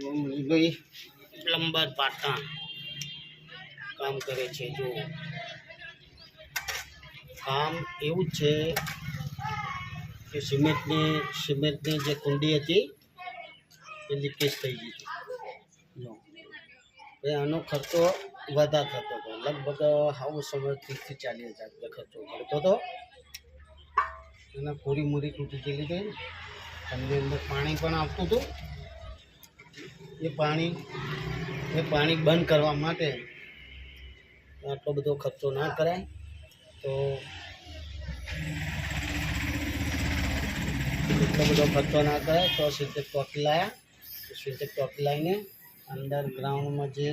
Manibhai plumber Patan કામ કરે છે। જો કામ એવું છે કે સિમેન્ટની જે કુંડી હતી એ લીકેજ થઈ ગઈ હતી। જો આનો ખર્ચો વધારે થતો હતો, લગભગ આવો સમય 30 થી 40 હજાર રૂપિયા ખર્ચો પડતો હતો। એના પૂરી મૂરી તૂટી ગયેલી હતી, એની અંદર પાણી પણ આવતું હતું। એ પાણી બંધ કરવા માટે આટલો બધો ખર્ચો ના કરાય। તો એટલો બધો ખર્ચો ના કરાય તો સિન્ટેક્સ ટોકી લાવ્યા। સિન્ટેક્સ ટોકી લાવીને અંદર ગ્રાઉન્ડમાં જે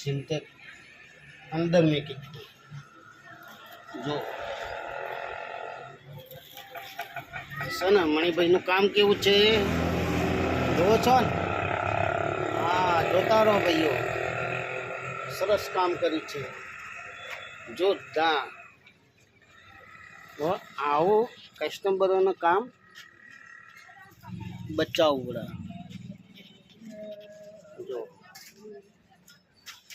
સિન્ટેક્સ અંદર મેકી દીધું। જો છે ને મણિભાઈનું કામ કેવું છે જોવો છો ને? હા, જોતા રહો ભાઈઓ, સરસ કામ કર્યું છે જોરદાર। તો આવું કસ્ટમરોનું કામ બચાવવું પડે। જો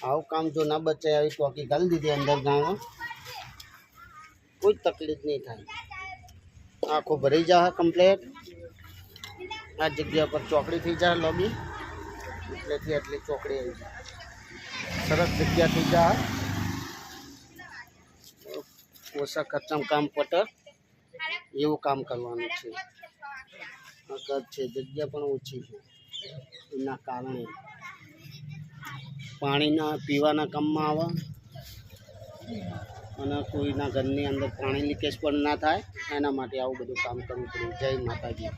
આવું કામ જો ના બચાય, આવી ટોકી ગાળી દીધી અંદર ગામમાં, કોઈ તકલીફ નહીં થાય। આખો ભરાઈ જાય કમ્પ્લેટ। આ જગ્યા પર ચોકડી થઈ જાય, લોબી એટલેથી એટલી ચોકડી આવી જાય, સરસ જગ્યા થઈ જાય। ઓછા ખર્ચામાં કામ પટે એવું કામ કરવાનું છે। છે જગ્યા પણ ઓછી છે, એના કારણે પાણીના પીવાના કામમાં આવે અને કોઈના ઘરની અંદર પાણી લીકેજ પણ ના થાય, એના માટે આવું બધું કામ કરવું પડે। જય માતાજી।